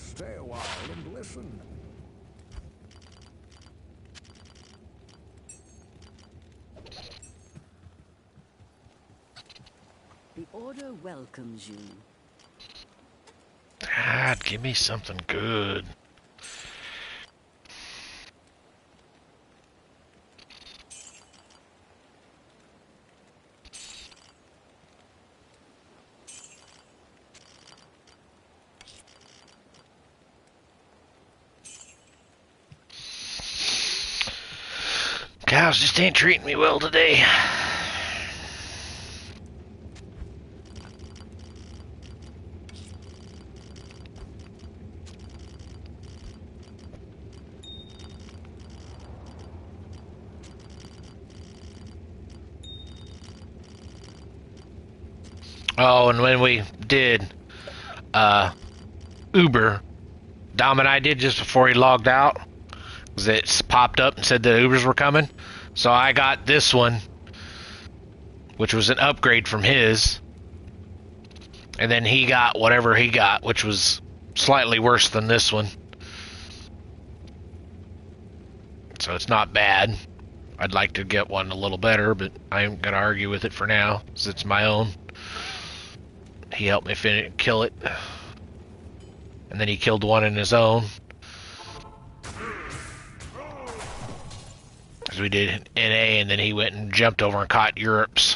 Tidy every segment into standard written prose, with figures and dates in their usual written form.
Stay a while and listen. The Order welcomes you. God, give me something good. Cows just ain't treating me well today. Oh, and when we did Uber, Dom and I did just before he logged out, because it popped up and said that Ubers were coming. So I got this one, which was an upgrade from his, and then he got whatever he got, which was slightly worse than this one. So it's not bad. I'd like to get one a little better, but I ain't gonna argue with it for now, because it's my own. He helped me kill it, and then he killed one in his own. Because we did NA, and then he went and jumped over and caught Europe's.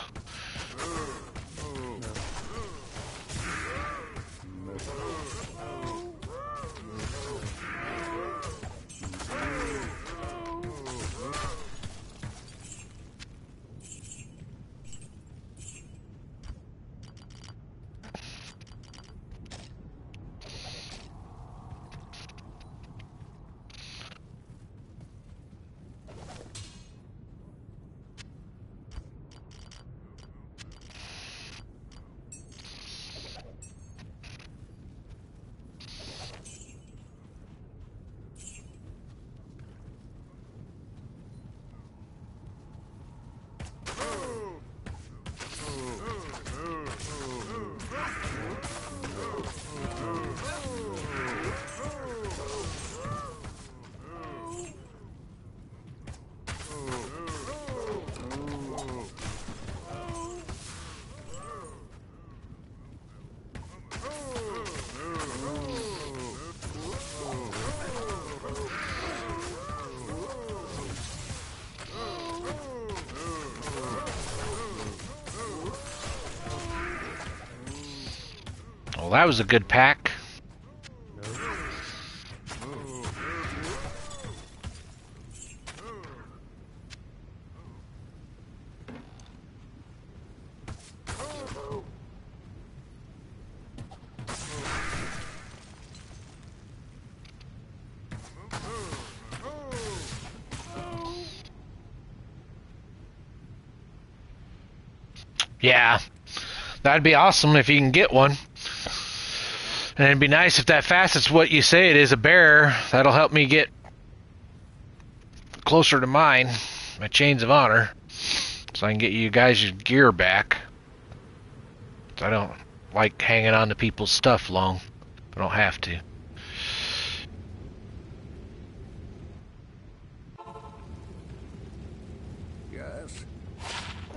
Well, that was a good pack. Yeah, that'd be awesome if you can get one. And it'd be nice if that facet's what you say it is, a bear. That'll help me get closer to mine, my chains of honor, so I can get you guys your gear back. I don't like hanging on to people's stuff long. I don't have to. Yes.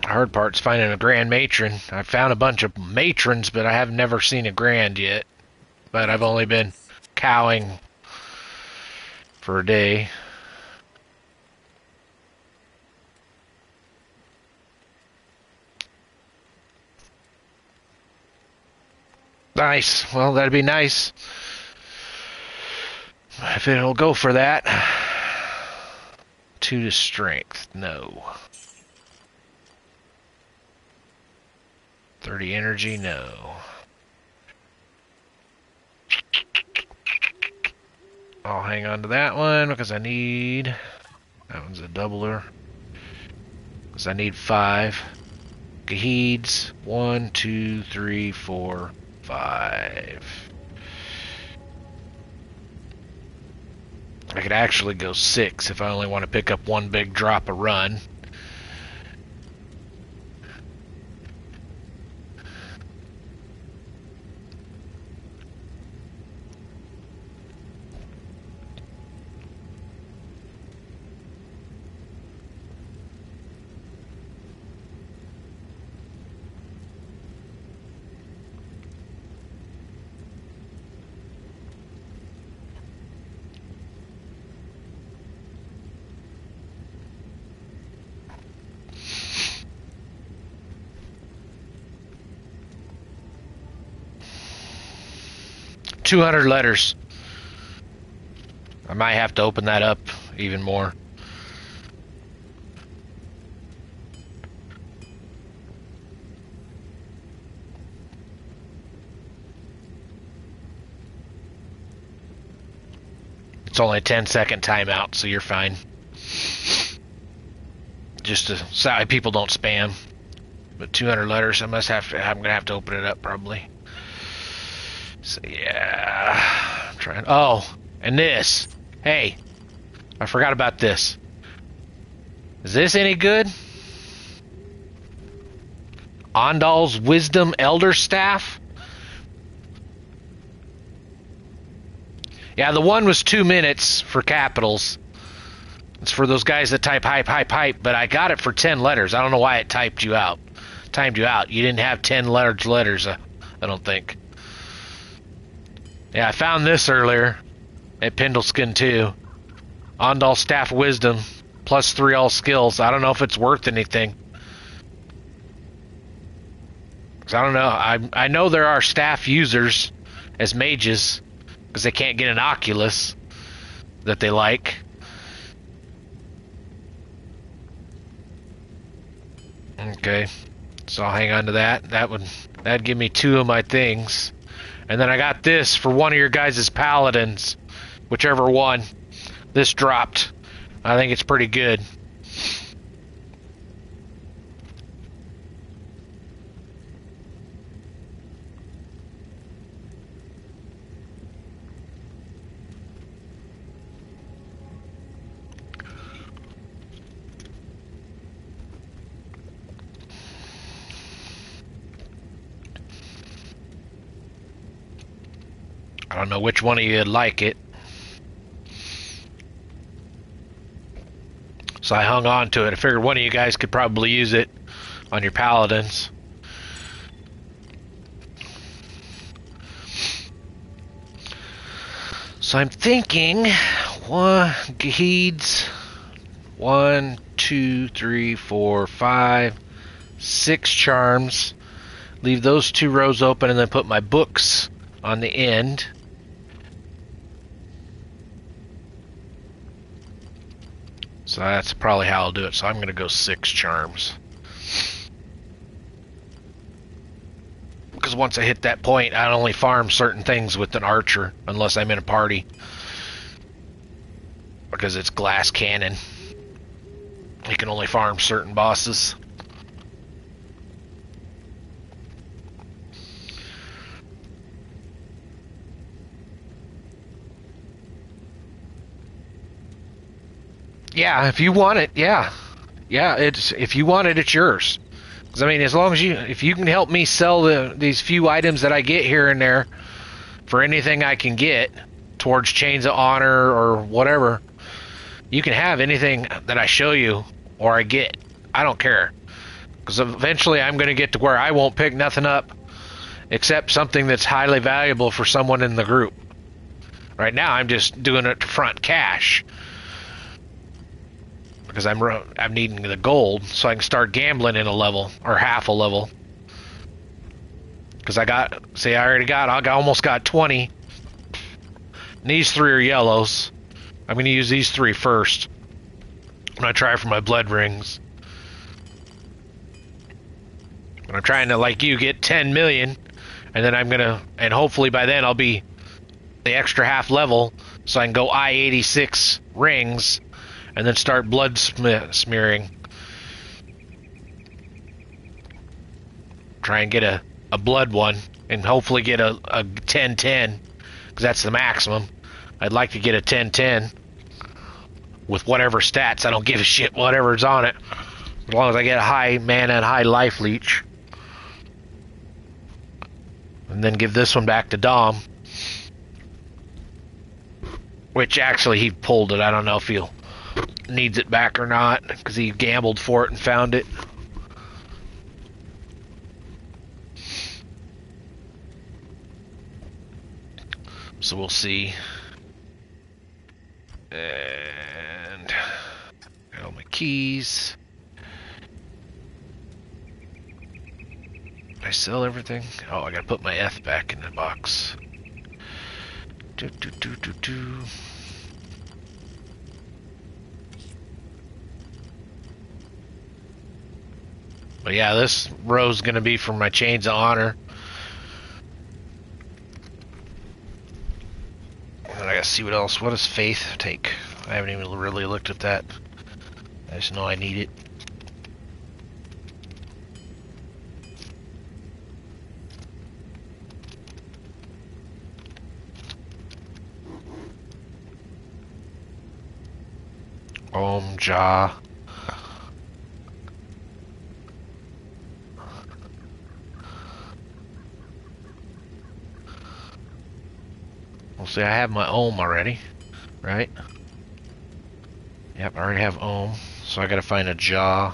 The hard part's finding a grand matron. I found a bunch of matrons, but I have never seen a grand yet. But I've only been cowing for a day. Nice. Well, that'd be nice. If it'll go for that. 2 to strength. No. 30 energy. No. I'll hang on to that one because I need... That one's a doubler. Because I need 5. Gaheeds. 1, 2, 3, 4, 5. I could actually go 6 if I only want to pick up one big drop a run. 200 letters. I might have to open that up even more. It's only a 10-second timeout, so you're fine. Just to so people don't spam. But 200 letters, I'm gonna have to open it up probably. So yeah, I'm trying. Oh, and this. Hey, I forgot about this. Is this any good? Ondal's Wisdom Elder Staff. Yeah, the one was 2 minutes for capitals. It's for those guys that type hype, hype, hype, but I got it for 10 letters. I don't know why it timed you out. You didn't have 10 large letters, I don't think. Yeah, I found this earlier at Pendleskin too. Ondal Staff Wisdom, +3 all skills. I don't know if it's worth anything. 'Cause I don't know. I know there are staff users as mages, because they can't get an Oculus that they like. Okay, so I'll hang on to that. That'd give me 2 of my things, and then I got this for one of your guys' paladins, whichever one. This dropped. I think it's pretty good. I don't know which one of you would like it. So I hung on to it. I figured one of you guys could probably use it on your paladins. So I'm thinking, Gaheeds, 1, 2, 3, 4, 5, 6 charms. Leave those 2 rows open and then put my books on the end. So that's probably how I'll do it. So I'm going to go 6 charms. Because once I hit that point, I only farm certain things with an archer, unless I'm in a party. Because it's glass cannon. You can only farm certain bosses. Yeah, if you want it, yeah. Yeah, if you want it, it's yours. Because, I mean, as long as if you can help me sell these few items that I get here and there for anything I can get towards Chains of Honor or whatever, you can have anything that I show you or I get. I don't care. Because eventually I'm going to get to where I won't pick nothing up except something that's highly valuable for someone in the group. Right now, I'm just doing it to front cash. Because I'm needing the gold so I can start gambling in a level or half a level. Because I almost got 20. And these 3 are yellows. I'm going to use these 3 first when I try for my blood rings. And I'm trying to, like you, get 10 million, and then and hopefully by then I'll be the extra half level so I can go I-86 rings and then start blood smearing. Try and get a blood one, and hopefully get a 10-10, because that's the maximum. I'd like to get a 10-10 with whatever stats. I don't give a shit whatever's on it, as long as I get a high mana and high life leech. And then give this one back to Dom. Which actually he pulled it. I don't know if he'll needs it back or not, because he gambled for it and found it. So we'll see. And all my keys. Did I sell everything? Oh, I gotta put my F back in the box. Do, do, do, do, do. But yeah, this row's gonna be for my chains of honor. And I gotta see what else. What does faith take? I haven't even really looked at that. I just know I need it. Om Ja. Well, see, I have my Om already, right? Yep, I already have Om. So I gotta find a Ja.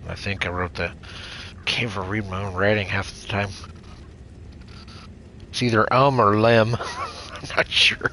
I think I wrote the... Can't even read my own writing half the time. It's either or Lem. I'm not sure.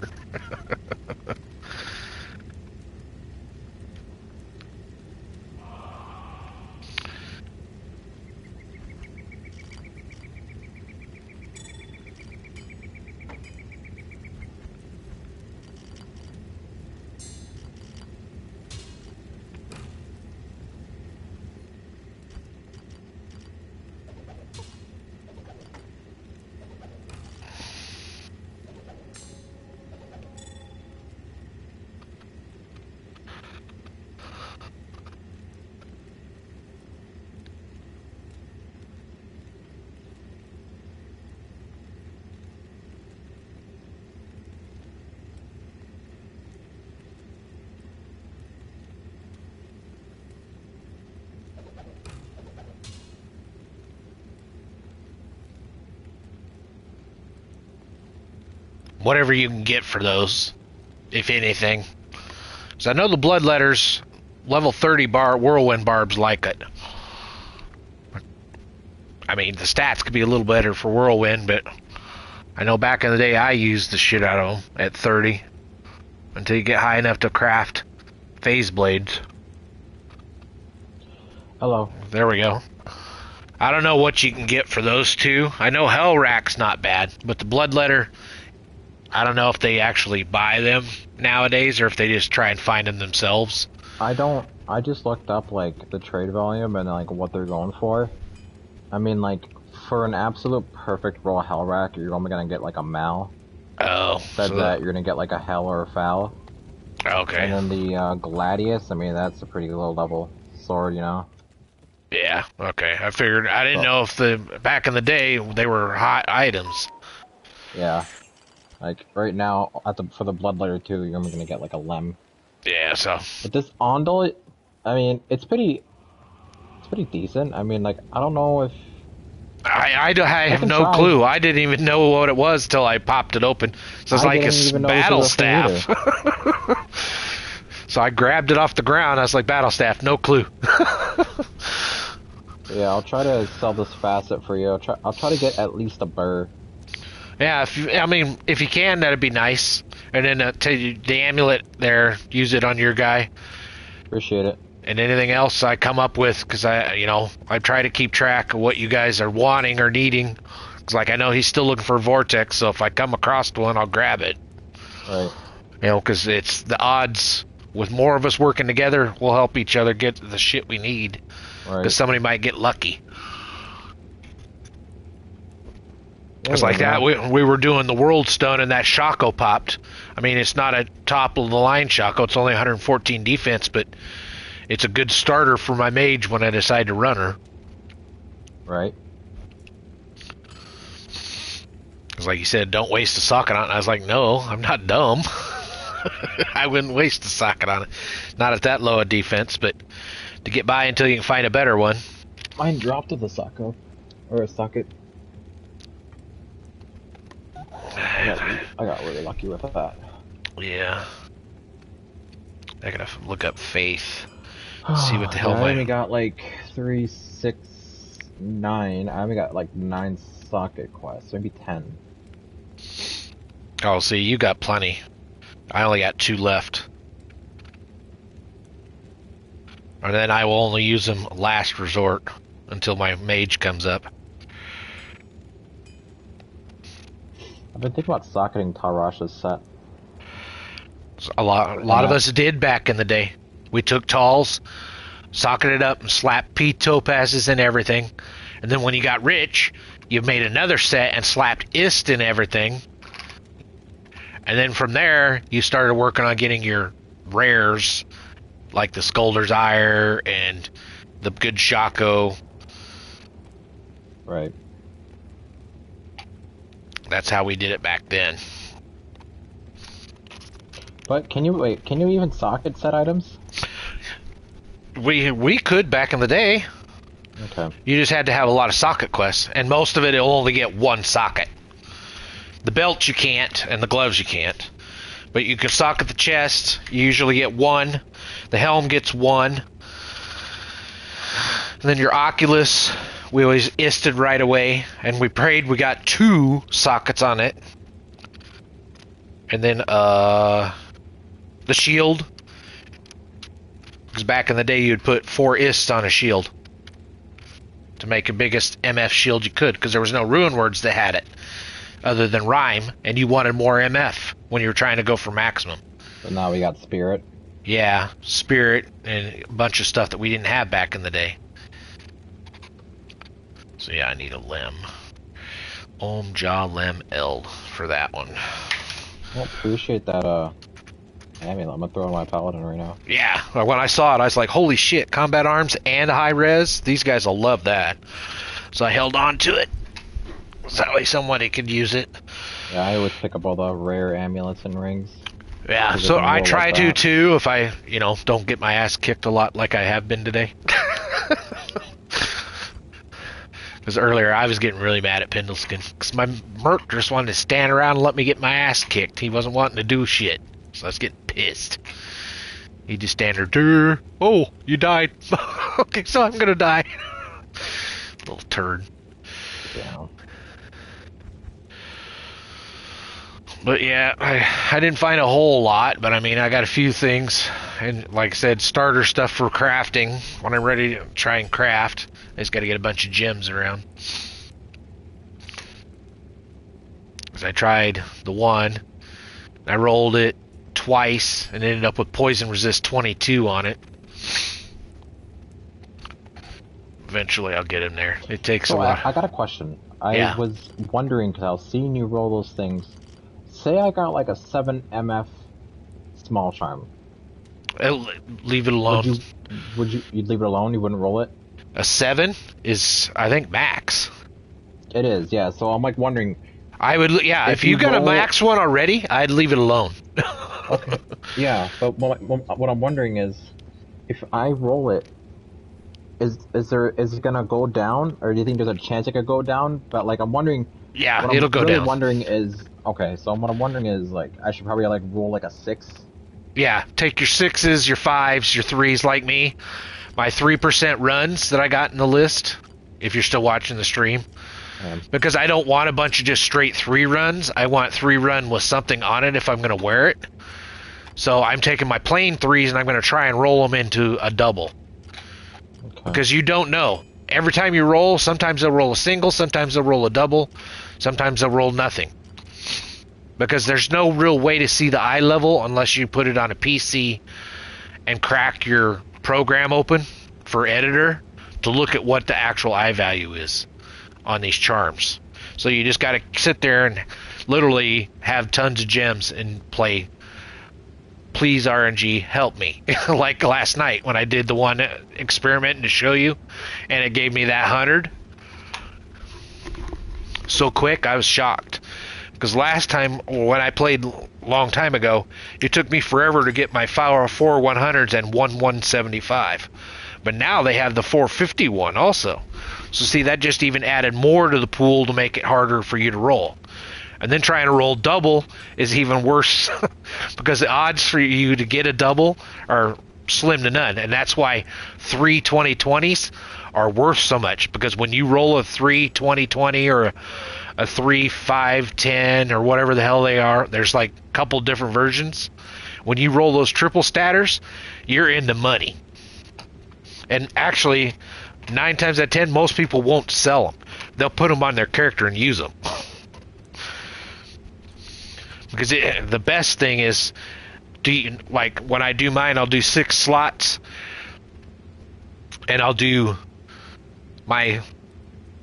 Whatever you can get for those, if anything. So I know the bloodletters, level 30 whirlwind barbs like it. I mean, the stats could be a little better for whirlwind, but I know back in the day I used the shit out of them at 30 until you get high enough to craft phase blades. Hello. There we go. I don't know what you can get for those two. I know Hellrack's not bad, but the bloodletter, I don't know if they actually buy them nowadays or if they just try and find them themselves. I just looked up, like, the trade volume and, like, what they're going for. I mean, like, for an absolute perfect raw Hellrack, you're only gonna get, like, a Mal. Oh. Said that you're gonna get, like, a Hell or a Foul. Okay. And then the Gladius, I mean, that's a pretty low level sword, you know? Yeah, okay. I figured, I didn't know if back in the day, they were hot items. Yeah. Like, right now, for the Bloodletter 2, you're only gonna get, like, a Lem. Yeah, so... But this Ondel, I mean, it's pretty decent. I mean, like, I don't know if... I have no clue. I didn't even know what it was till I popped it open. So it's like a battle staff. So I grabbed it off the ground. I was like, battle staff, no clue. Yeah, I'll try to sell this facet for you. I'll try to get at least a burr. Yeah, if you can, that'd be nice. And then the amulet there, use it on your guy. Appreciate it. And anything else I come up with, because I try to keep track of what you guys are wanting or needing. Because, like, I know he's still looking for a Vortex, so if I come across one, I'll grab it. Right. You know, because it's the odds. With more of us working together, we'll help each other get the shit we need. Right. Because somebody might get lucky. It's like that. We were doing the World Stun and that Shaco popped. I mean, it's not a top of the line Shaco. It's only 114 defense, but it's a good starter for my mage when I decide to run her. Right. It's like you said, don't waste a socket on it. And I was like, no, I'm not dumb. I wouldn't waste a socket on it. Not at that low a defense, but to get by until you can find a better one. Mine dropped with a Socko. Or a socket. I got really lucky with that. Yeah. I gotta look up Faith. See what the hell I only got like 3, 6, 9. I only got like 9 socket quests. Maybe 10. Oh, see, you got plenty. I only got 2 left. And then I will only use them last resort until my mage comes up. I've been thinking about socketing Tarash's set. A lot of us did back in the day. We took Tal's, socketed up, and slapped P topazes and everything. And then when you got rich, you made another set and slapped ist in everything. And then from there, you started working on getting your rares, like the Scolder's Ire and the good Shaco. Right. That's how we did it back then. But can you even socket set items? We could back in the day. Okay. You just had to have a lot of socket quests, and most of it'll only get one socket. The belt you can't, and the gloves you can't. But you can socket the chest, you usually get one. The helm gets one. And then your Oculus, we always isted right away, and we prayed we got 2 sockets on it. And then the shield, because back in the day you'd put 4 ists on a shield to make the biggest MF shield you could, because there was no rune words that had it other than rhyme, and you wanted more MF when you were trying to go for maximum. But now we got spirit. Yeah, spirit and a bunch of stuff that we didn't have back in the day. So yeah, I need a limb. Om Ja Lem Eld for that one. Well, appreciate that amulet. I'm gonna throw in my paladin right now. Yeah, when I saw it, I was like, holy shit, combat arms and high res? These guys will love that. So I held on to it. So that way somebody could use it. Yeah, I always pick up all the rare amulets and rings. Yeah, so I try to too, if I, don't get my ass kicked a lot like I have been today. Because earlier I was getting really mad at Pendleskin, because my merc just wanted to stand around and let me get my ass kicked. He wasn't wanting to do shit, so I was getting pissed. He'd just stand there, Durr. Oh, you died. Okay, so I'm gonna die. Little turd. Yeah. But yeah, I didn't find a whole lot, but I mean, I got a few things, and like I said, starter stuff for crafting. When I'm ready to try and craft, I just got to get a bunch of gems around. Because I tried the one, I rolled it twice, and ended up with poison resist 22 on it. Eventually, I'll get him there. It takes a lot. I got a question. I was wondering, because I was seeing you roll those things. Say I got like a 7 MF small charm. Leave it alone. You'd leave it alone? You wouldn't roll it? A 7 is, I think, max. It is, yeah. So I'm like wondering. I would, yeah. If you got a max one already, I'd leave it alone. Okay. Yeah, but what I'm wondering is, if I roll it, is it gonna go down, or do you think there's a chance it could go down? But like I'm wondering. Yeah, it'll go down. Wondering is okay. So what I'm wondering is like I should probably like roll like a 6. Yeah, take your 6s, your 5s, your 3s like me. My 3% runs that I got in the list. If you're still watching the stream, because I don't want a bunch of just straight 3 runs. I want 3 run with something on it if I'm gonna wear it. So I'm taking my plain 3s and I'm gonna try and roll them into a double. Okay. Because you don't know. Every time you roll, sometimes they'll roll a single, sometimes they'll roll a double, sometimes they'll roll nothing. Because there's no real way to see the eye level unless you put it on a PC and crack your program open for editor to look at what the actual eye value is on these charms. So you just got to sit there and literally have tons of gems and play, please RNG, help me. Like last night when I did the one experiment to show you, and it gave me that 100. So quick, I was shocked. Because last time, when I played a long time ago, it took me forever to get my 4 100s and 175. But now they have the 451 also. So see, that just even added more to the pool to make it harder for you to roll. And then trying to roll double is even worse because the odds for you to get a double are slim to none. And that's why 3 2020s are worth so much, because when you roll a 3 2020 or a 3 5 10 or whatever the hell they are, there's like a couple different versions. When you roll those triple statters, you're in the money. And actually, 9 times out of 10, most people won't sell them. They'll put them on their character and use them. Because the best thing is, like when I do mine, I'll do 6 slots, and I'll do my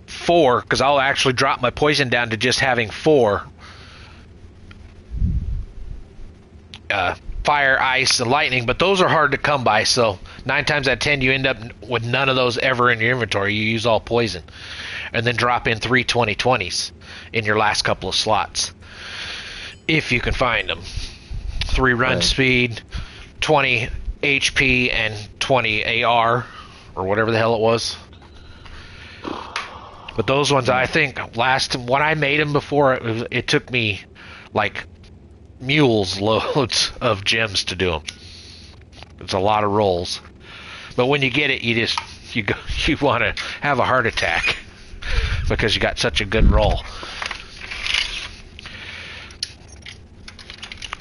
4, because I'll actually drop my poison down to just having 4. Fire, ice, and lightning, but those are hard to come by, so 9 times out of 10 you end up with none of those ever in your inventory. You use all poison. And then drop in 3 20/20s in your last couple of slots. If you can find them. 3 run speed, 20 HP, and 20 AR, or whatever the hell it was. But those ones, I think, when I made them before, it took me, like, mules loads of gems to do them. It's a lot of rolls. But when you get it, you want to have a heart attack because you got such a good roll.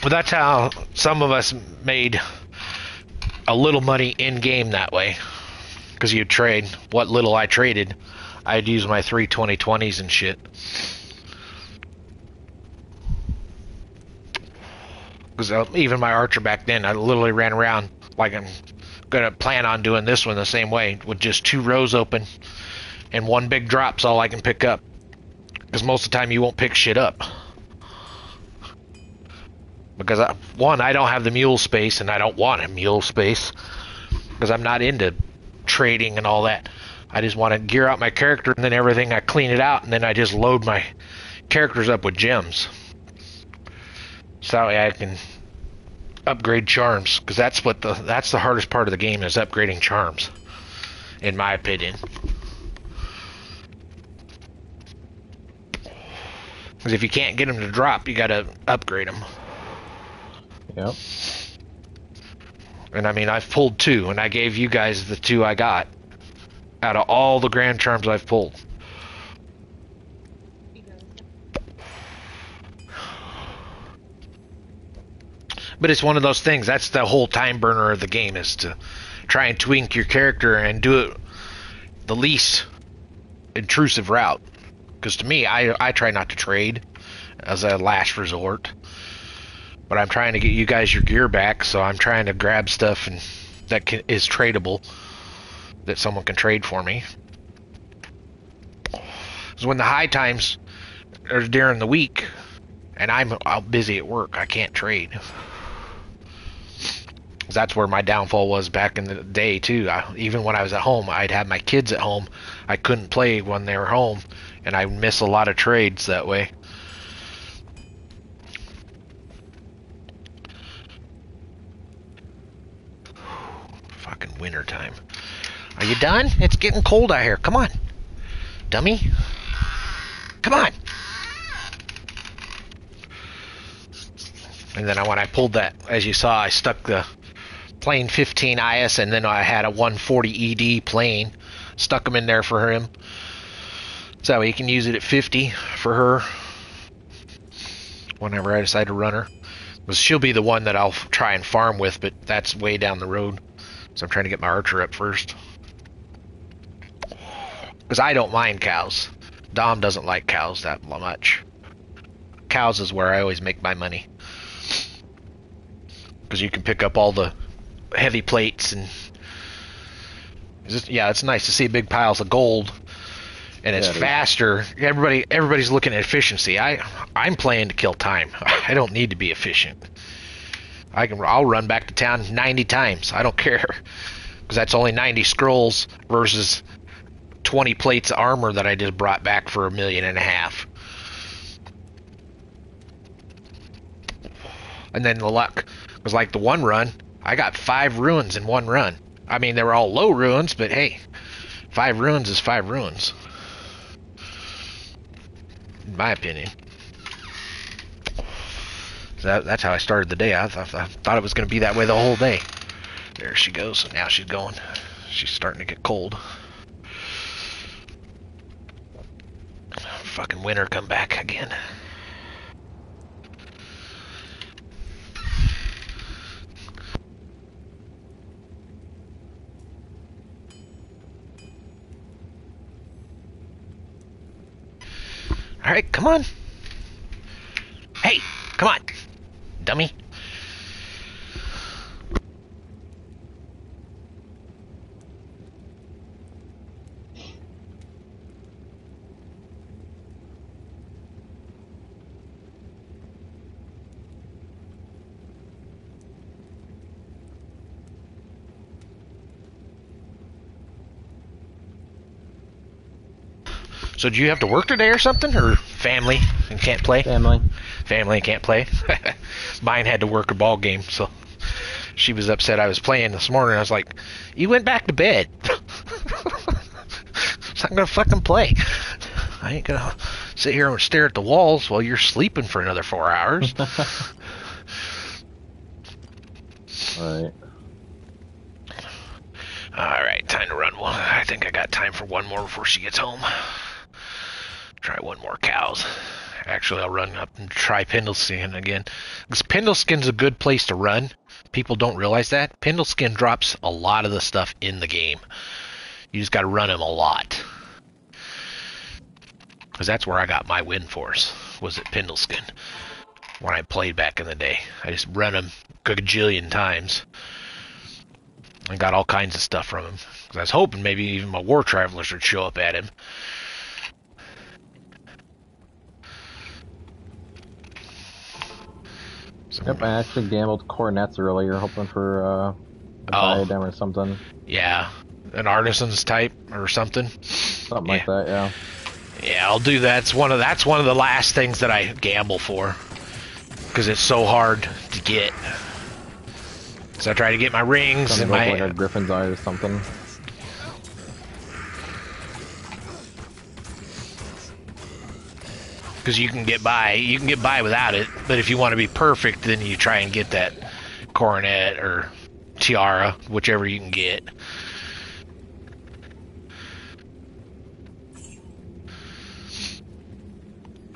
But that's how some of us made a little money in game that way. Because you trade what little I traded. I'd use my 3 20/20s and shit. Because even my archer back then, I literally ran around like I'm gonna plan on doing this one the same way, with just 2 rows open and 1 big drop's all I can pick up. Because most of the time you won't pick shit up. Because I don't have the mule space, and I don't want a mule space because I'm not into trading and all that. I just want to gear out my character, and then everything I clean it out, and then I just load my characters up with gems. So that way I can upgrade charms, because that's the hardest part of the game, is upgrading charms, in my opinion. Because if you can't get them to drop, you got to upgrade them. Yep. And I mean, I've pulled 2, and I gave you guys the 2 I got out of all the grand charms I've pulled. But it's one of those things, that's the whole time burner of the game, is to try and tweak your character and do it the least intrusive route. Because to me, I try not to trade as a last resort. But I'm trying to get you guys your gear back, so I'm trying to grab stuff that is tradable, that someone can trade for me. So when the high times are during the week, and I'm busy at work, I can't trade. That's where my downfall was back in the day too. Even when I was at home, I'd have my kids at home. I couldn't play when they were home, and I'd miss a lot of trades that way. Fucking winter time. Are you done? It's getting cold out here. Come on, dummy. Come on. And then when I pulled that, as you saw, I stuck the plane 15 IS, and then I had a 140 ED plane. Stuck them in there for him. So that way you can use it at 50 for her whenever I decide to run her. Because she'll be the one that I'll try and farm with, but that's way down the road. So I'm trying to get my archer up first. Because I don't mind cows. Dom doesn't like cows that much. Cows is where I always make my money. Because you can pick up all the heavy plates, and yeah, it's nice to see big piles of gold, and it's faster. Everybody's looking at efficiency. I'm playing to kill time. I don't need to be efficient. I'll run back to town 90 times. I don't care, because that's only 90 scrolls versus 20 plates of armor that I just brought back for $1.5 million. And then the luck was like the one run, I got 5 ruins in one run. I mean, they were all low ruins, but hey, 5 ruins is 5 ruins. In my opinion. So that's how I started the day. I thought it was going to be that way the whole day. There she goes. Now she's going. She's starting to get cold. Fucking winter come back again. Alright, come on. Hey, come on. dummy. So do you have to work today or something, or family and can't play? Family. Family and can't play. Mine had to work a ball game, so she was upset I was playing this morning. I was like, "You went back to bed." So I'm gonna fucking play. I ain't gonna sit here and stare at the walls while you're sleeping for another 4 hours. Alright. Alright, time to run one. I think I got time for one more before she gets home. Try one more cows. Actually, I'll run up and try Pendleskin again. Because Pendleskin's a good place to run. People don't realize that. Pendleskin drops a lot of the stuff in the game. You just gotta run him a lot. Because that's where I got my win force, was at Pendleskin. When I played back in the day. I just run him a gajillion times. I got all kinds of stuff from him. Because I was hoping maybe even my war travelers would show up at him. Yep, I actually gambled cornets earlier, hoping for a diadem or something. Yeah, an artisan's type or something. Something like that, yeah. Yeah, I'll do that. That's one of the last things that I gamble for, because it's so hard to get. So I try to get my rings and Something my like a griffin's eye or something. because you can get by without it. But if you want to be perfect, then you try and get that coronet or tiara, whichever you can get.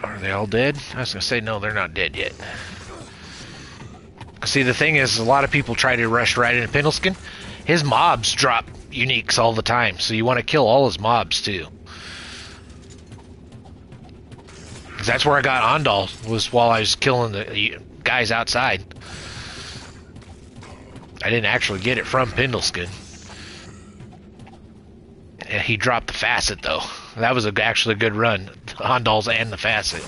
Are they all dead? I was gonna say no, they're not dead yet. See, the thing is, a lot of people try to rush right into Pendleskin. His mobs drop uniques all the time, so you want to kill all his mobs too. 'Cause that's where I got Ondal, was while I was killing the guys outside. I didn't actually get it from Pendleskin. And he dropped the facet though. That was actually a good run. Ondal's and the facet.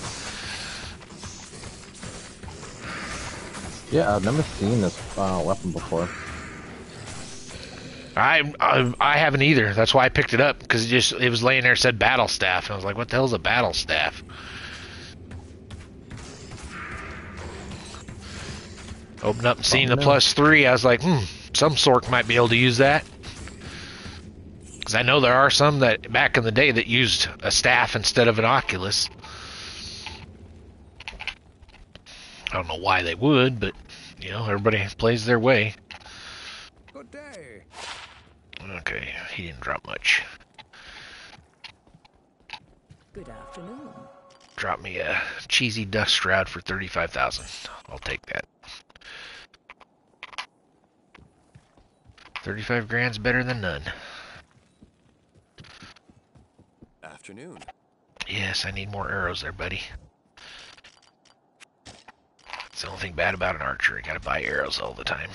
Yeah, I've never seen this weapon before. I haven't either. That's why I picked it up, because it was laying there, said battle staff, and I was like, what the hell's a battle staff? Opened up and seen the +3, I was like, some Sork might be able to use that. Because I know there are some that back in the day that used a staff instead of an Oculus. I don't know why they would, but you know, everybody plays their way. Good day. Okay, he didn't drop much. Good afternoon. Drop me a cheesy dust shroud for 35,000. I'll take that. 35 grand's better than none. Afternoon. Yes, I need more arrows there, buddy. It's the only thing bad about an archer. You gotta buy arrows all the time.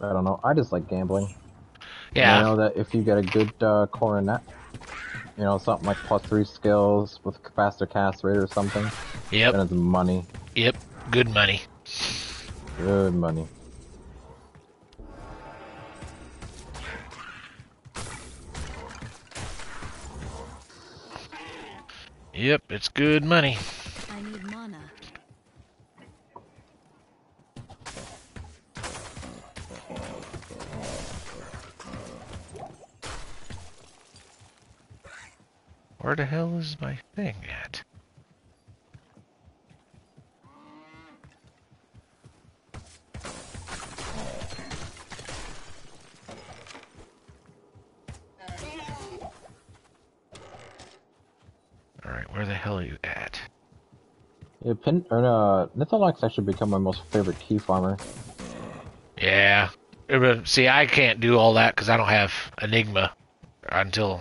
I don't know. I just like gambling. Yeah. And I know that if you get a good coronet, you know, something like +3 skills with faster cast rate or something, Yep. then it's money. Yep. Good money. Good money. Yep, it's good money. I need mana. Where the hell is my thing at? Alright, where the hell are you at? Yeah, Nithalok's actually become my most favorite key farmer. Yeah. See, I can't do all that because I don't have Enigma until...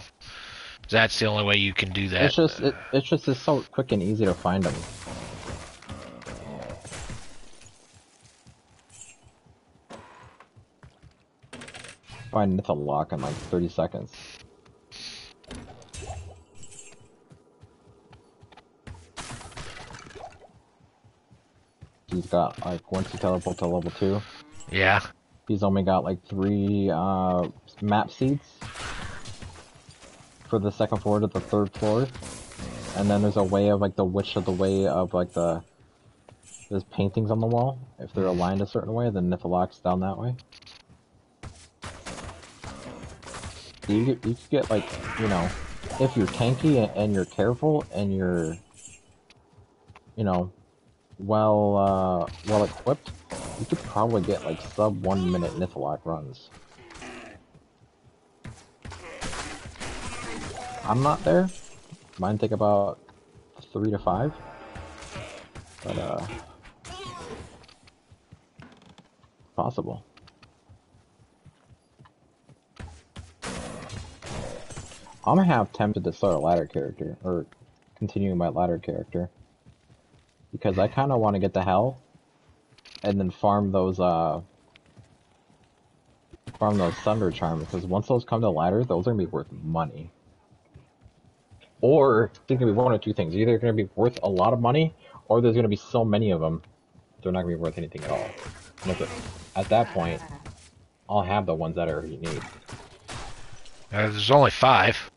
That's the only way you can do that. It's so quick and easy to find them. Find Nithalok in like 30 seconds. He's got like once you teleport to level 2. Yeah. He's only got like 3 map seeds for the second floor to the third floor, and then there's a way of like the witch of the way of like there's paintings on the wall. If they're aligned a certain way, then Nithalok's down that way. You could get like, you know, if you're tanky and you're careful and you're, you know, well equipped, you could probably get like sub 1 minute Nithalok runs. I'm not there. Mine take about 3 to 5. But possible. I'm half tempted to start a ladder character, or continue my ladder character. Because I kinda wanna get to hell and then farm those Thunder Charms, because once those come to ladder, those are gonna be worth money. Or it's gonna be one of two things. Either they're gonna be worth a lot of money, or there's gonna be so many of them, they're not gonna be worth anything at all. And at that point, I'll have the ones that I already need. There's only 5.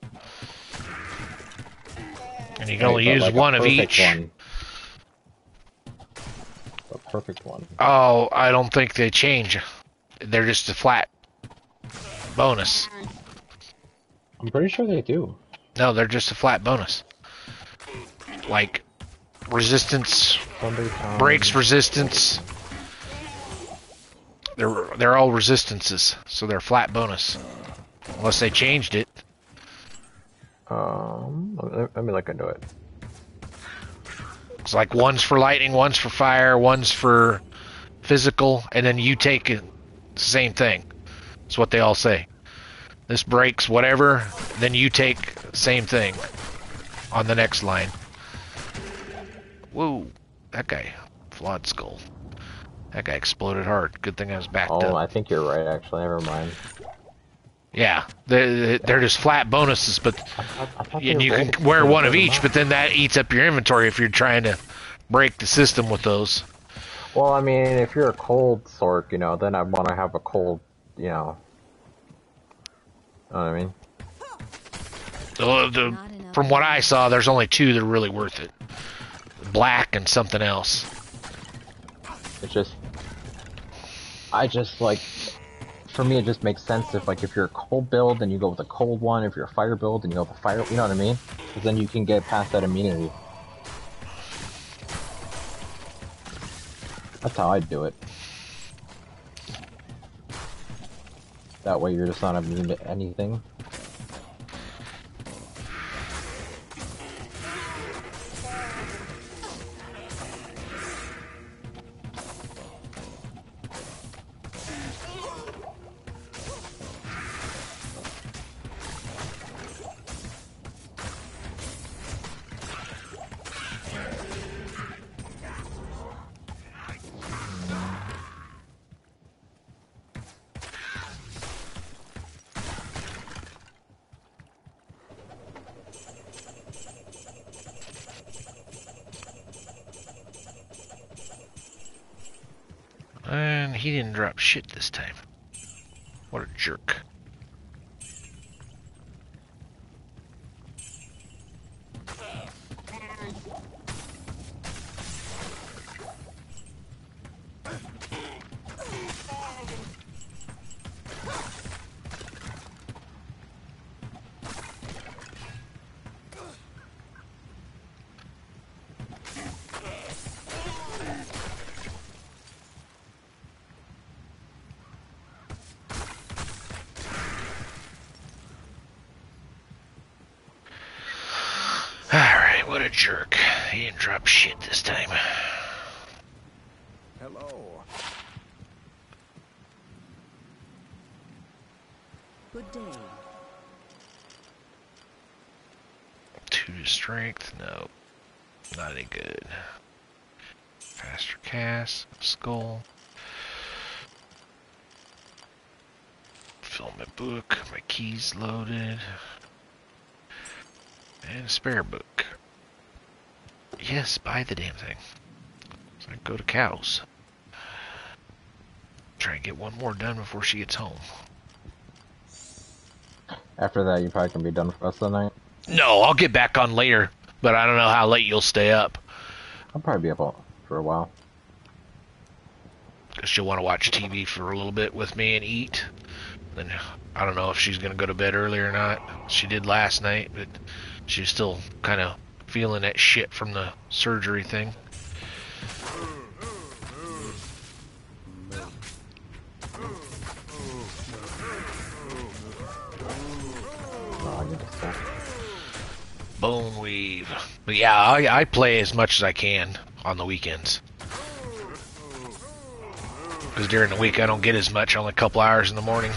And you can only use like one of each. One. A perfect one. Oh, I don't think they change. They're just a flat bonus. I'm pretty sure they do. No, they're just a flat bonus. Like, resistance, breaks resistance. They're all resistances, so they're flat bonus. Unless they changed it. Let me look into it. It's like one's for lightning, one's for fire, one's for physical, and then you take it, the same thing. That's what they all say. This breaks whatever, then you take the same thing on the next line. Whoa, that guy, flawed skull. That guy exploded hard. Good thing I was backed up. Oh, I think you're right, actually. Never mind. Yeah, they're just flat bonuses, but and you can wear one of each, but then that eats up your inventory if you're trying to break the system with those. Well, I mean, if you're a cold sork, you know, then I want to have a cold, you know. You know what I mean? From what I saw, there's only 2 that are really worth it. Black and something else. It's just... like... For me, it just makes sense if you're a cold build, then you go with a cold one. If you're a fire build, then you go with a fire... You know what I mean? Because then you can get past that immunity. That's how I'd do it. That way you're just not immune to anything. And he didn't drop shit this time. What a jerk. What a jerk. He didn't drop shit this time. Hello. Good day. 2 to strength. No. Not any good. Faster cast. Skull. Fill my book. My keys loaded. And a spare book. Yes, buy the damn thing. So I can go to cows. Try and get one more done before she gets home. After that, you probably can be done for the rest of the night. No, I'll get back on later, but I don't know how late you'll stay up. I'll probably be up for a while. Because she'll want to watch TV for a little bit with me and eat. Then I don't know if she's going to go to bed early or not. She did last night, but she's still kind of feeling that shit from the surgery thing. Oh, I need to stop. Bone weave. But yeah, I play as much as I can on the weekends. Because during the week I don't get as much, only a couple hours in the morning.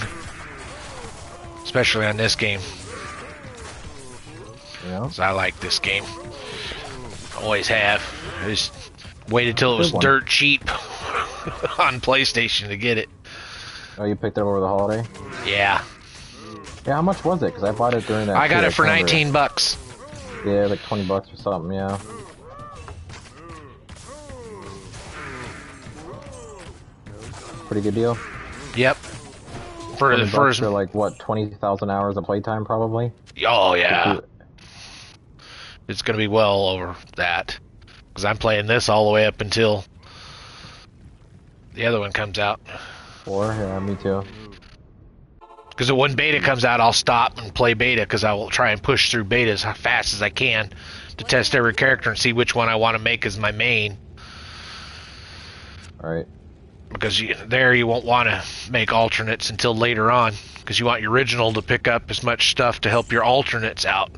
Especially on this game. Yeah. So I like this game. Always have. I just waited till it was dirt cheap on PlayStation to get it. Oh, you picked it up over the holiday? Yeah. Yeah, how much was it? Because I bought it during that. I got it for December. $19. Yeah, like $20 or something, yeah. Pretty good deal. Yep. For the first, for like what, 20,000 hours of playtime, probably. oh yeah, it's gonna be well over that. Because I'm playing this all the way up until the other one comes out. 4, yeah, me too. Because when beta comes out, I'll stop and play beta. Because I will try and push through beta as fast as I can to test every character and see which one I want to make as my main. All right. Because there you won't want to make alternates until later on, because you want your original to pick up as much stuff to help your alternates out.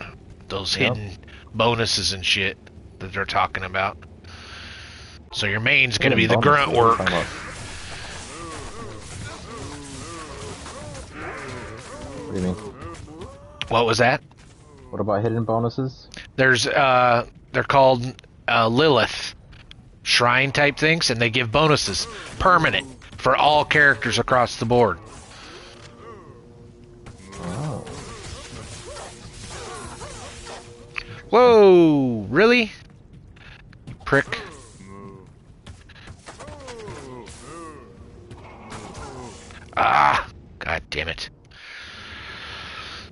Those hidden bonuses and shit that they're talking about. So your main's going to be the grunt work. What do you mean? What was that? What about hidden bonuses? There's they're called Lilith shrine type things, and they give bonuses permanent for all characters across the board. Oh. Whoa, really? You prick. Ah, god damn it.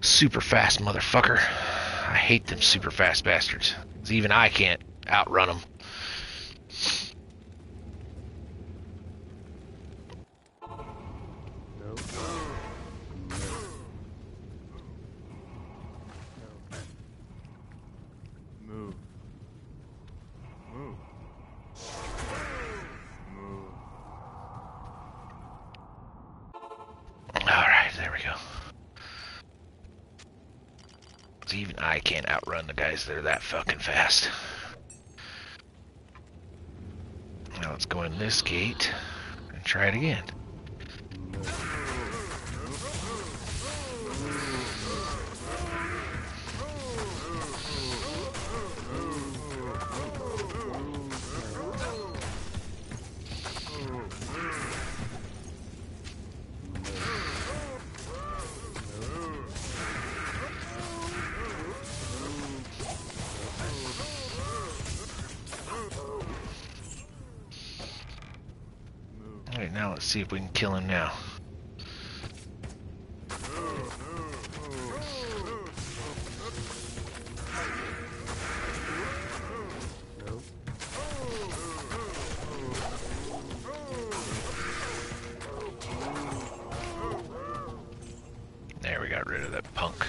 Super fast motherfucker. I hate them super fast bastards. 'Cause even I can't outrun them. Alright, there we go. Even I can't outrun the guys that are that fucking fast. Now let's go in this gate and try it again. Alright, now let's see if we can kill him now. There, we got rid of that punk.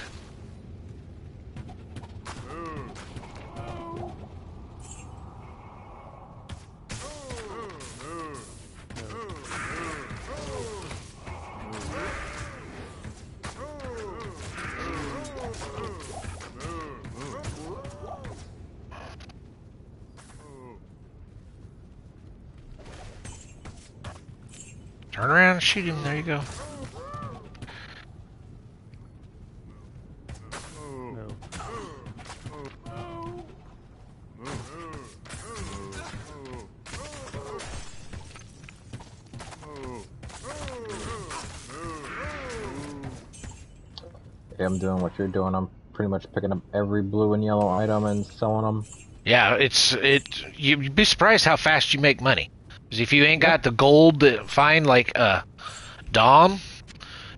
Turn around and shoot him. There you go. Yeah, I'm doing what you're doing. I'm pretty much picking up every blue and yellow item and selling them. Yeah, you'd be surprised how fast you make money. Because if you ain't got the gold to find like Dom,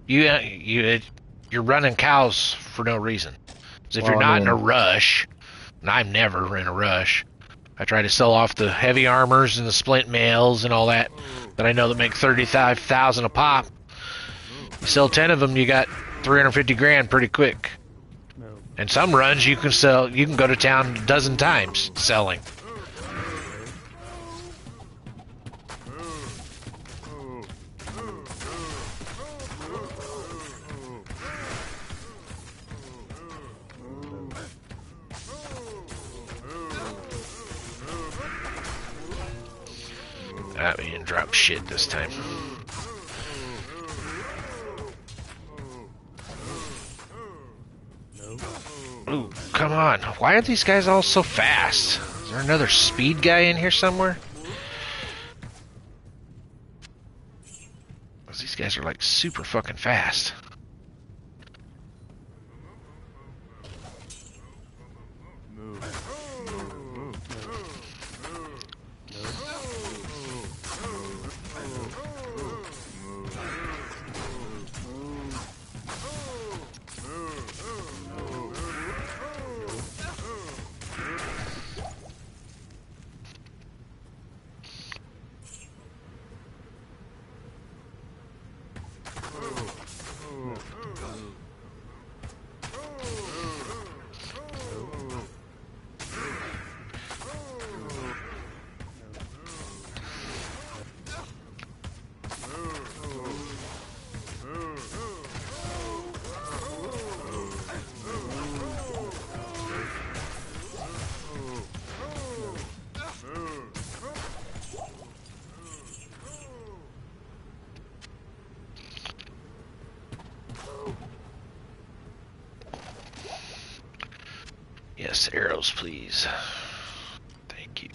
you're running cows for no reason. Because if you're not in a rush, and I'm never in a rush, I try to sell off the heavy armors and the splint mails and all that I know that make 35,000 a pop. You sell 10 of them, you got 350 grand pretty quick. And some runs you can go to town a dozen times selling. We didn't drop shit this time. Ooh, come on. Why are these guys all so fast? Is there another speed guy in here somewhere? Because these guys are like super fucking fast. Yes, arrows, please. Thank you.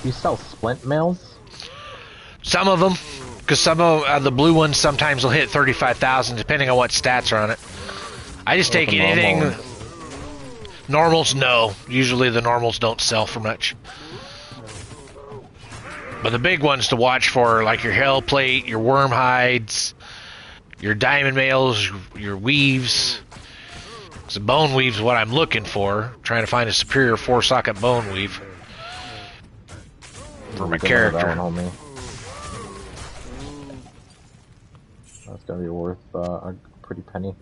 You sell splint mails? Some of them, because some of the blue ones sometimes will hit 35,000 depending on what stats are on it. I just take anything. Normals, no. Usually the normals don't sell for much. But the big ones to watch for, like your hell plate, your worm hides, your diamond mails, your weaves. So bone weave's what I'm looking for. Trying to find a superior 4-socket bone weave for my character. That one on me. That's gonna be worth a pretty penny.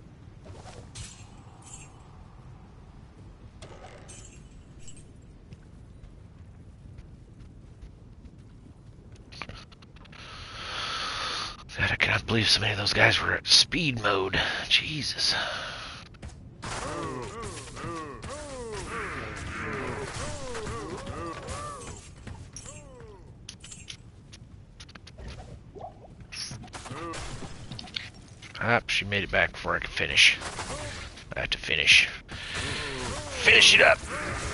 God, I cannot believe so many of those guys were at speed mode. Jesus. Ah, she made it back before I could finish. I have to finish. Finish it up,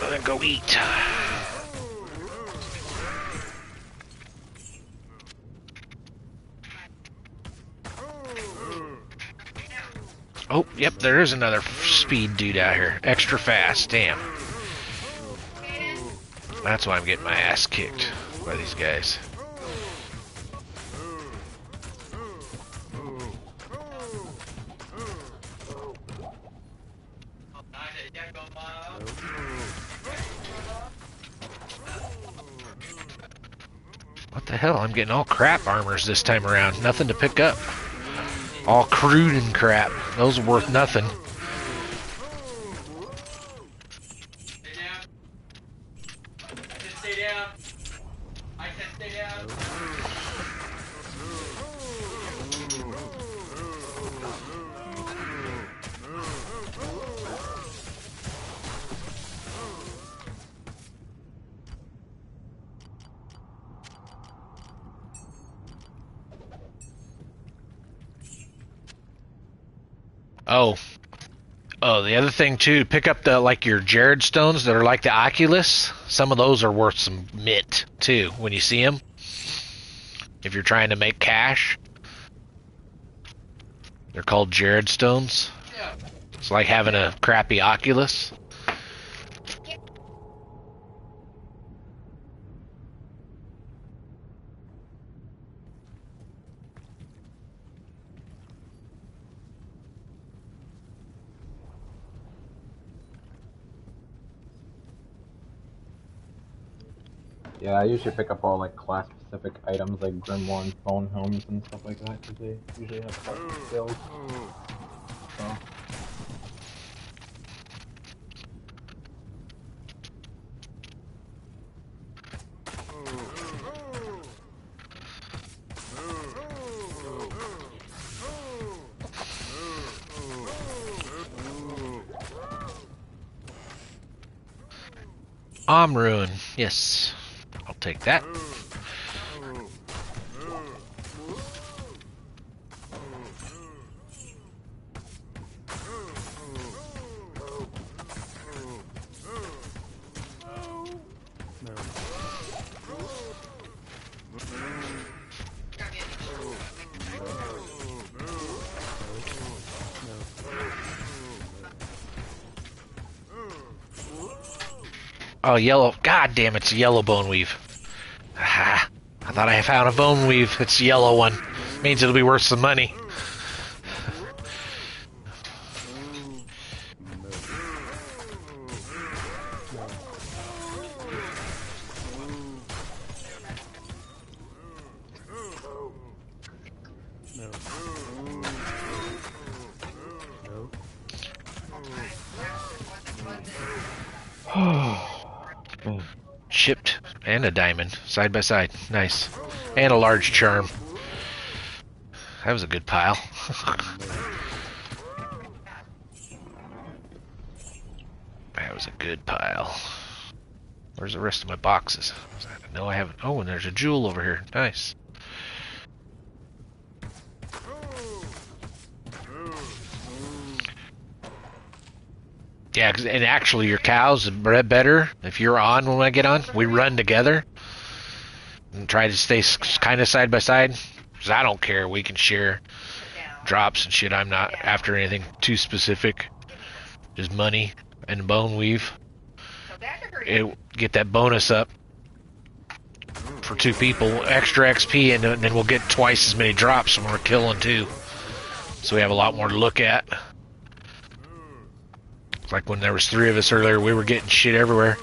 and then go eat. Oh, yep, there is another speed dude out here. Extra fast, damn. That's why I'm getting my ass kicked by these guys. What the hell? I'm getting all crap armors this time around. Nothing to pick up. All crude and crap. Those are worth nothing. Stay down. I said stay down. Oh, the other thing too, pick up the like your Jared stones that are like the Oculus. Some of those are worth some mint too when you see them. If you're trying to make cash, they're called Jared stones. It's like having a crappy Oculus. Yeah, I usually pick up all like class-specific items like Grimoire phone helms and stuff like that because they usually have class skills. So. Ruin, yes. I'll take that. Oh, yellow. God damn, it's a yellow bone weave. Ah, I thought I found a bone weave. It's a yellow one. Means it'll be worth some money. Chipped and a diamond side by side. Nice. And a large charm. That was a good pile. That was a good pile. Where's the rest of my boxes? No, I haven't. Oh, and there's a jewel over here. Nice. Yeah, and actually your cows are better if you're on when I get on. We run together and try to stay kind of side by side. Because I don't care. We can share drops and shit. I'm not after anything too specific. Just money and bone weave. Get that bonus up for 2 people. Extra XP, and then we'll get twice as many drops when we're killing 2. So we have a lot more to look at. Like when there was 3 of us earlier, we were getting shit everywhere.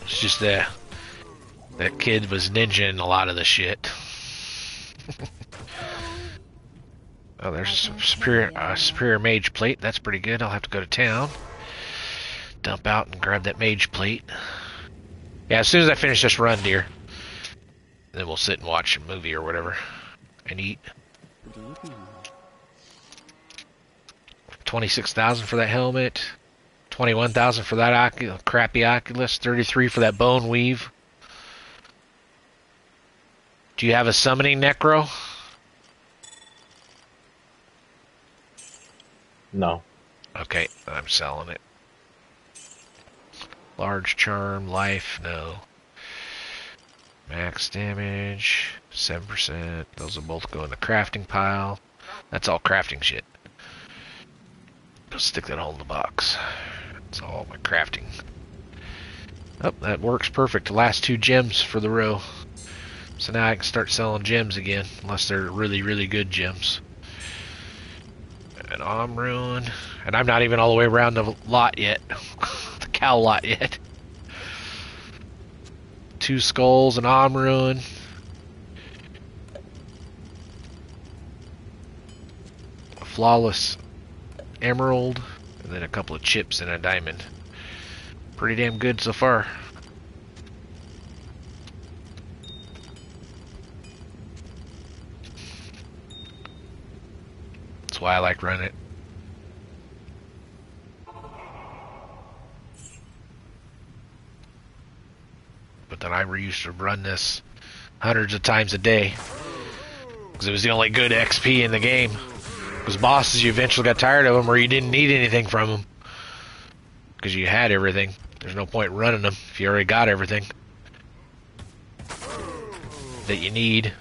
It's just that kid was ninjaing a lot of the shit. Oh, there's a superior mage plate. That's pretty good. I'll have to go to town, dump out and grab that mage plate. Yeah, as soon as I finish this run, dear, then we'll sit and watch a movie or whatever and eat. 26,000 for that helmet, 21,000 for that crappy Oculus, 33 for that bone weave. Do you have a summoning necro? No. Okay, I'm selling it. Large charm, life, no. Max damage, 7%. Those will both go in the crafting pile. That's all crafting shit. Go stick that all in the box. That's all my crafting. Oh, that works perfect. The last 2 gems for the row. So now I can start selling gems again, unless they're really, really good gems. An Ruin. And I'm not even all the way around the lot yet. The cow lot yet. 2 skulls, an Ruin. flawless emerald, and then a couple of chips and a diamond. Pretty damn good so far. That's why I like running it. But then I used to run this hundreds of times a day because it was the only good XP in the game. Because bosses, you eventually got tired of them, or you didn't need anything from them because you had everything. There's no point running them if you already got everything that you need.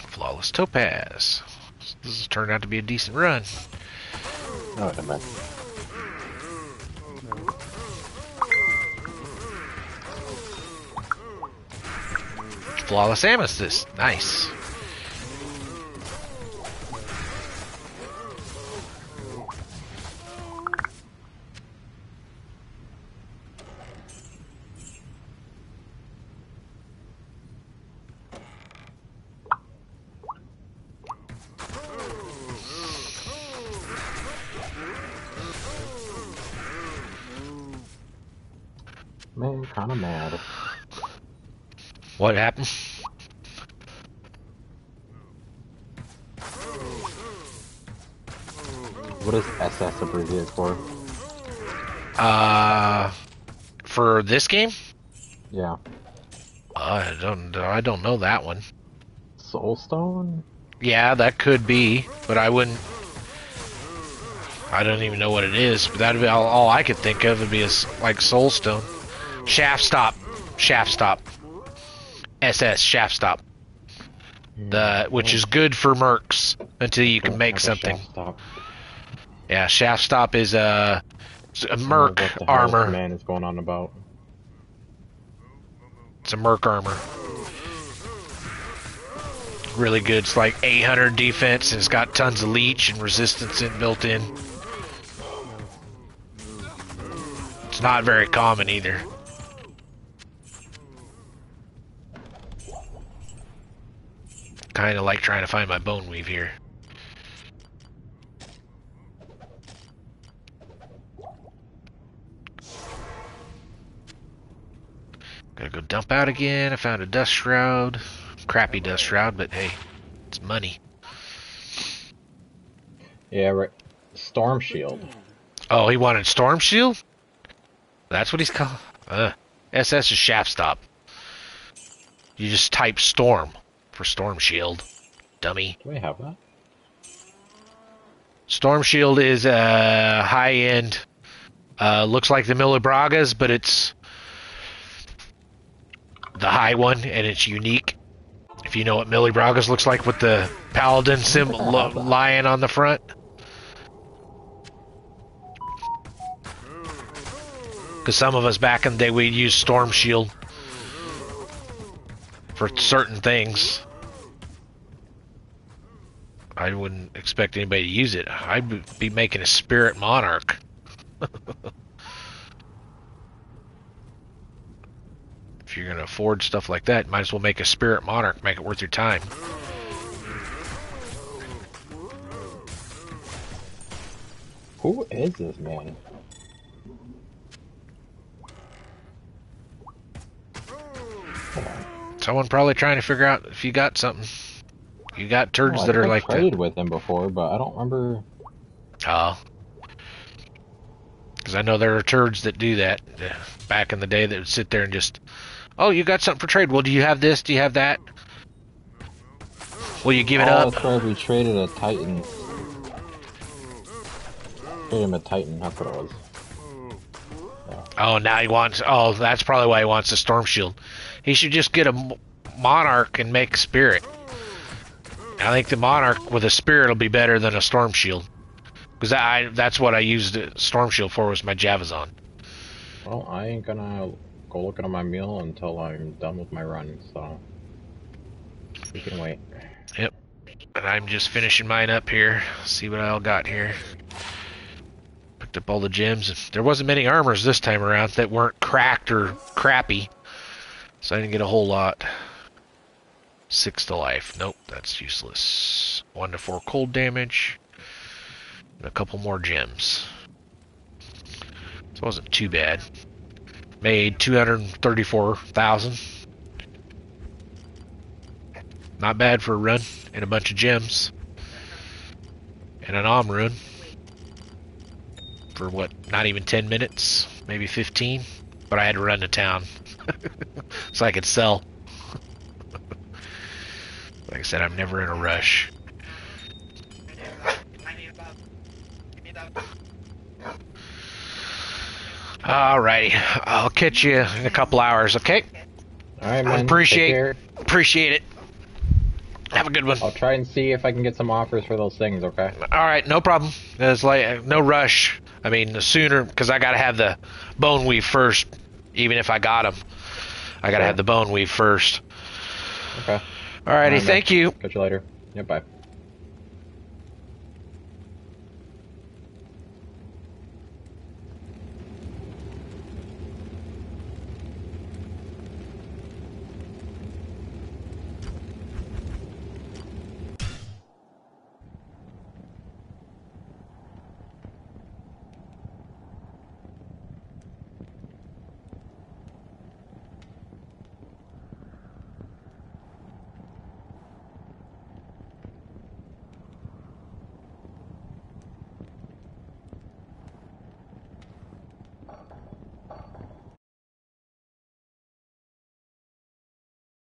Flawless topaz. This has turned out to be a decent run. Oh, never mind. Flawless amethyst. Nice. Man, kinda mad. What happened? What is SS abbreviated for? For this game? Yeah. I don't know that one. Soulstone? Yeah, that could be, but I don't even know what it is. But that'd be all I could think of would be like Soulstone. Shaft stop. SS shaft stop. Which is good for mercs until you can make something. Yeah, shaft stop is a merc armor. Man is going on about. It's a merc armor. Really good. It's like 800 defense, and it's got tons of leech and resistance built in. It's not very common either. Kind of like trying to find my bone weave here. Gotta go dump out again. I found a dust shroud. Crappy dust shroud, but hey, it's money. Yeah, right. Storm shield. Oh, he wanted storm shield? That's what he's called? SS is shaft stop. You just type storm for storm shield, dummy. Do we have that? Storm shield is a high end. Looks like the Miller Bragas, but it's the high one, and it's unique. If you know what Millie Bragas looks like with the paladin symbol lion on the front. Because some of us back in the day, we'd use Storm Shield for certain things. I wouldn't expect anybody to use it. I'd be making a Spirit Monarch. If you're going to afford stuff like that, might as well make a Spirit Monarch, make it worth your time. Who is this man? Someone probably trying to figure out if you got something. You got turds that are like that. I've traded with him before, but I don't remember. Oh. Because I know there are turds that do that back in the day that would sit there and just, oh, you got something for trade. Well, do you have this? Do you have that? Will you give it up? That's right, we traded a Titan. Traded him a Titan, that's what it was. Yeah. Oh, now he wants, oh, that's probably why he wants the Storm Shield. He should just get a Monarch and make Spirit. I think the Monarch with a Spirit will be better than a Storm Shield. Because that's what I used the Storm Shield for, was my Javazon. Well, I ain't gonna go looking at my meal until I'm done with my run, so we can wait. Yep. And I'm just finishing mine up here. See what I all got here. Picked up all the gems. There wasn't many armors this time around that weren't cracked or crappy. So I didn't get a whole lot. 6 to life. Nope, that's useless. 1 to 4 cold damage. And a couple more gems. This wasn't too bad. Made 234,000. Not bad for a run and a bunch of gems. And an Om rune. For what, not even 10 minutes? Maybe 15? But I had to run to town. So I could sell. Like I said, I'm never in a rush. Alrighty, I'll catch you in a couple hours, okay? Alright, man. Appreciate Take it. Have a good one. I'll try and see if I can get some offers for those things, okay? Alright, no problem. It's like, no rush. I mean, the sooner, because I gotta have the bone weave first, even if I got them. I gotta have the bone weave first. Okay. Alrighty, thank you. Catch you later. Yep, bye.